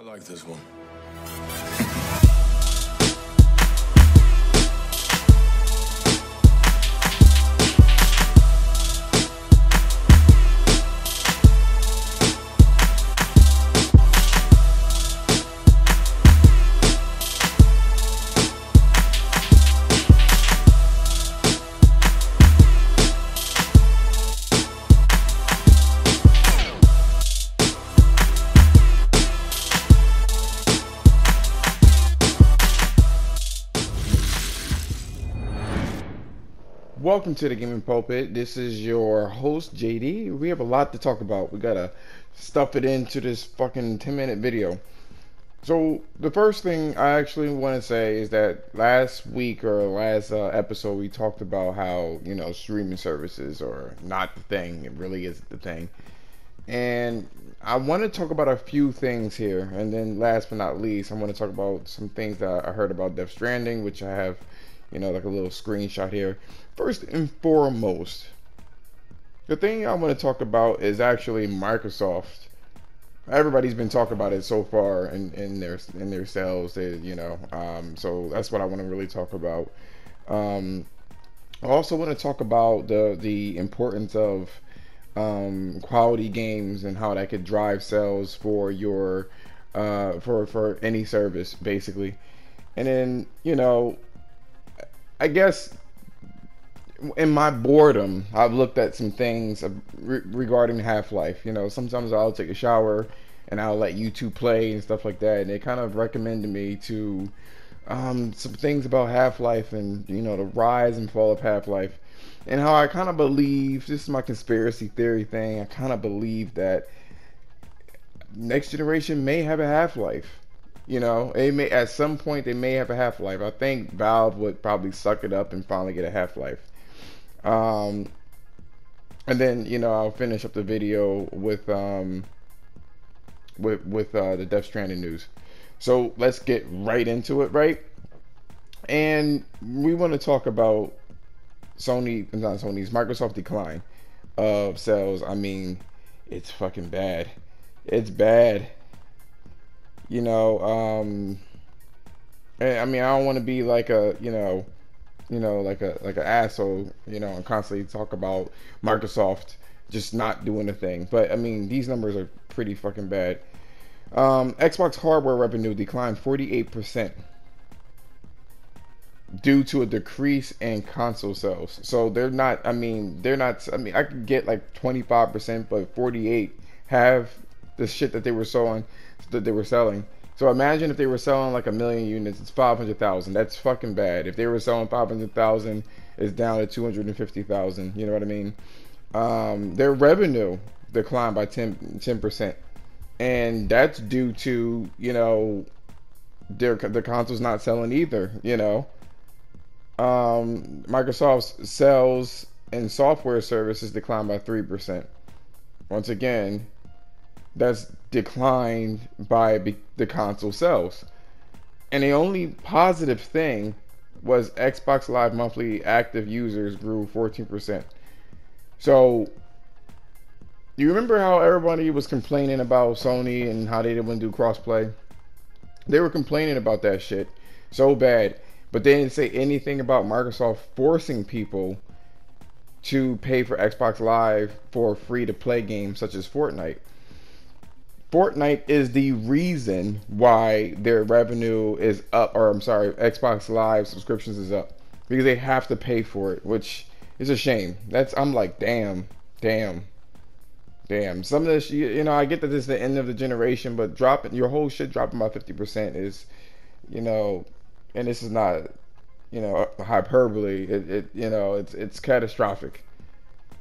I like this one. Welcome to the Gaming Pulpit. This is your host, JD. We have a lot to talk about. We gotta stuff it into this fucking 10-minute video. So, the first thing I actually want to say is that last week or last episode, we talked about how, streaming services are not the thing. It really isn't the thing. And I want to talk about a few things here. And then last but not least, I want to talk about some things that I heard about Stranding, which I have, like a little screenshot here. First and foremost, the thing I want to talk about is actually Microsoft. Everybody's been talking about it so far in their sales. So that's what I want to really talk about. I also want to talk about the importance of quality games and how that could drive sales for your for any service, basically. And then I guess in my boredom, I've looked at some things regarding Half-Life. Sometimes I'll take a shower and I'll let YouTube play and stuff like that, and they kind of recommended me to some things about Half-Life and the rise and fall of Half-Life, and how I kind of believe, this is my conspiracy theory thing, I kind of believe that next generation may have a Half-Life. It may, at some point they may have a Half-Life. I think Valve would probably suck it up and finally get a Half-Life. And then I'll finish up the video with the Death Stranding news. So let's get right into it, right? And we want to talk about Microsoft decline of sales. I mean, it's fucking bad. It's bad. And I mean, I don't want to be like a, like an asshole, and constantly talk about Microsoft just not doing a thing. But I mean, these numbers are pretty fucking bad. Xbox hardware revenue declined 48% due to a decrease in console sales. So I could get like 25%, but 48 have the shit that they were selling. So imagine if they were selling like 1 million units, it's 500,000. That's fucking bad. If they were selling 500,000, it's down to 250,000. You know what I mean? Their revenue declined by 10%, and that's due to the consoles not selling either. Microsoft's sales and software services declined by 3%. Once again, that's declined by the console sales. And the only positive thing was Xbox Live monthly active users grew 14%. So, you remember how everybody was complaining about Sony and how they didn't do crossplay? They were complaining about that shit so bad, but they didn't say anything about Microsoft forcing people to pay for Xbox Live for free-to-play games such as Fortnite. Fortnite is the reason why their revenue is up, or I'm sorry, Xbox Live subscriptions is up, because they have to pay for it, which is a shame. I'm like, damn. Some of this, I get that this is the end of the generation, but your whole shit dropping by 50% is, and this is not, hyperbole. It's catastrophic.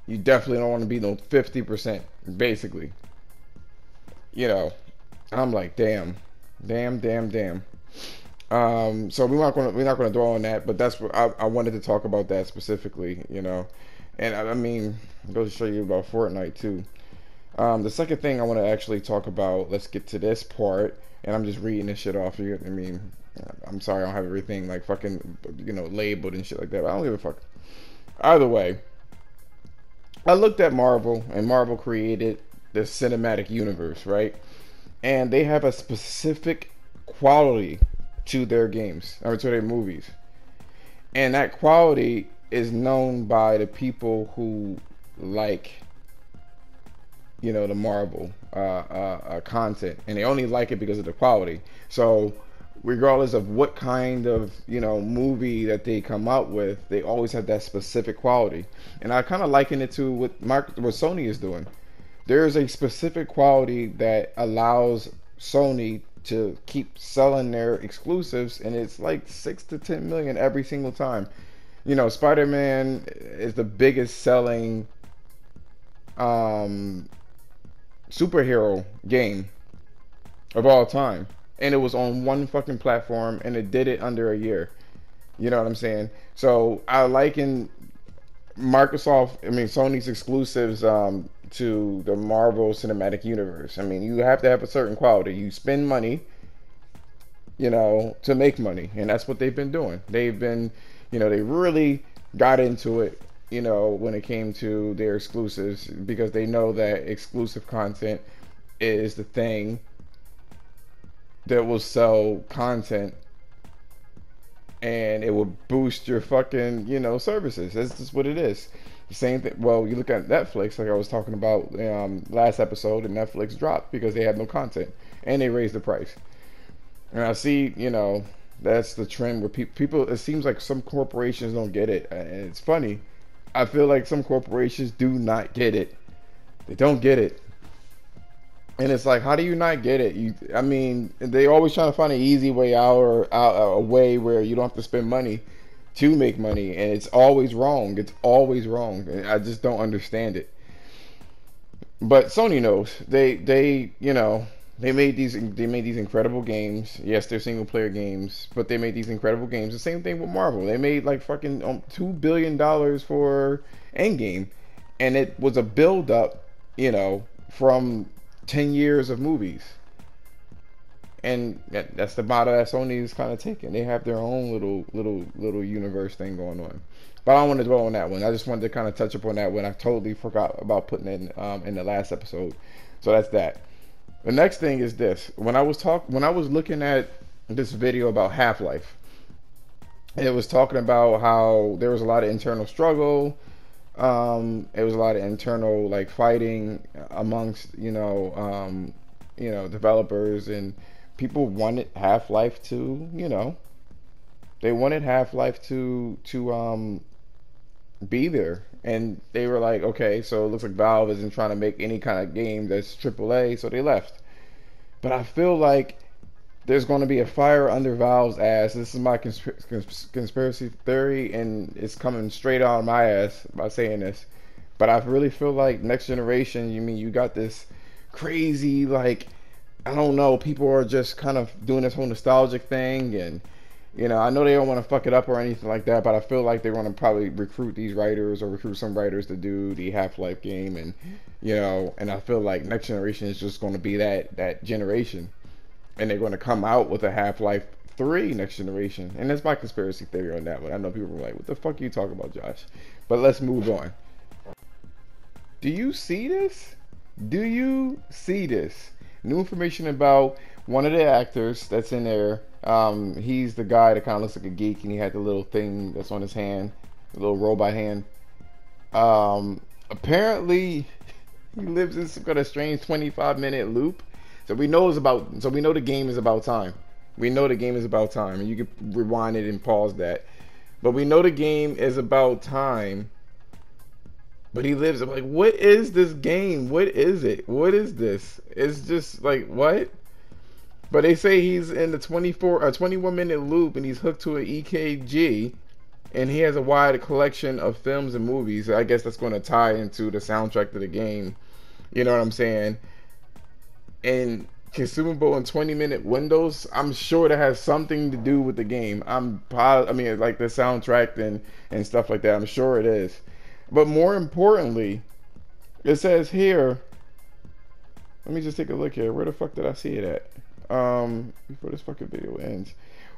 You definitely don't want to be no 50%, basically. I'm like, damn. So we're not gonna dwell on that, but that's what I wanted to talk about, that specifically, and I mean, it goes to show you about Fortnite too. The second thing I want to actually talk about, let's get to this part, and I'm just reading this shit off here. I mean, I'm sorry I don't have everything like fucking labeled and shit like that, but I don't give a fuck. Either way, I looked at Marvel, and Marvel created the cinematic universe, right? and they have a specific quality to their games or to their movies, and that quality is known by the people who like, the Marvel content, and they only like it because of the quality. So regardless of what kind of movie that they come out with, they always have that specific quality. And I kind of liken it to what Sony is doing. There is a specific quality that allows Sony to keep selling their exclusives, and it's like 6 to 10 million every single time. Spider-Man is the biggest selling um, superhero game of all time, and it was on one fucking platform, and it did it under a year. You know what I'm saying? So I liken Sony's exclusives to the Marvel Cinematic Universe. I mean, you have to have a certain quality. You spend money, to make money, and that's what they've been doing. They've been, they really got into it, when it came to their exclusives, because they know that exclusive content is the thing that will sell content, and it will boost your fucking, services. That's just what it is. The same thing. Well, you look at Netflix, like I was talking about last episode, and Netflix dropped because they had no content, and they raised the price. And I see, that's the trend where people. It seems like some corporations don't get it, and it's funny. I feel like some corporations do not get it. They don't get it. And it's like, how do you not get it? They always trying to find an easy way out, or a way where you don't have to spend money to make money, and it's always wrong. It's always wrong. I just don't understand it. But Sony knows. They made these incredible games. Yes, they're single player games, but they made these incredible games. The same thing with Marvel. They made like fucking $2 billion for Endgame, and it was a build up, from 10 years of movies. And that's the motto that Sony's kind of taking. They have their own little universe thing going on. But I don't want to dwell on that one. I just wanted to kind of touch upon that one. I totally forgot about putting it in the last episode. So that's that. The next thing is this. When I was looking at this video about Half-Life, it was talking about how there was a lot of internal struggle. It was a lot of internal like fighting amongst developers, and people wanted Half-Life to they wanted Half-Life to be there, and they were like, okay, so it looks like Valve isn't trying to make any kind of game that's AAA, so they left. But I feel like there's going to be a fire under Valve's ass. This is my conspiracy theory, and it's coming straight out of my ass by saying this. But I really feel like next generation, you got this crazy, like, I don't know, people are just kind of doing this whole nostalgic thing, and I know they don't want to fuck it up or anything like that, but I feel like they're going to probably recruit these writers or recruit some writers to do the Half-Life game, and and I feel like next generation is just going to be that generation, and they're going to come out with a Half-Life 3 next generation. And that's my conspiracy theory on that one. I know people are like, what the fuck are you talking about, Josh? But let's move on. Do you see this? Do you see this? New information about one of the actors that's in there. He's the guy that kind of looks like a geek, and he had the little thing that's on his hand, the little robot hand. Apparently, he lives in some kind of strange 25-minute loop. So we know the game is about time. We know the game is about time, and you can rewind it and pause that. But we know the game is about time. But he lives. I'm like, what is this game? What is it? What is this? It's just like, what? But they say he's in the 21-minute loop, and he's hooked to an EKG, and he has a wide collection of films and movies. I guess that's going to tie into the soundtrack to the game. You know what I'm saying? And consumable in 20-minute windows. I'm sure that has something to do with the game. Like the soundtrack and stuff like that. I'm sure it is. But more importantly, it says here. Let me just take a look here. Where the fuck did I see it at? Before this fucking video ends.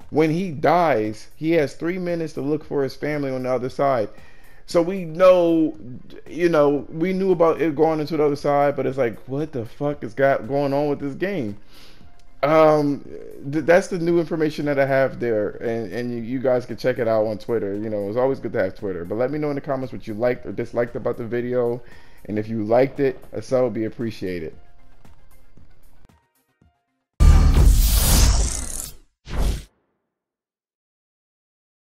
When he dies, he has 3 minutes to look for his family on the other side. So we know, we knew about it going into the other side, but it's like, what the fuck is going on with this game? Um, that's the new information that I have there, and you guys can check it out on Twitter. It's always good to have Twitter. But let me know in the comments what you liked or disliked about the video, and if you liked it, a sub would be appreciated.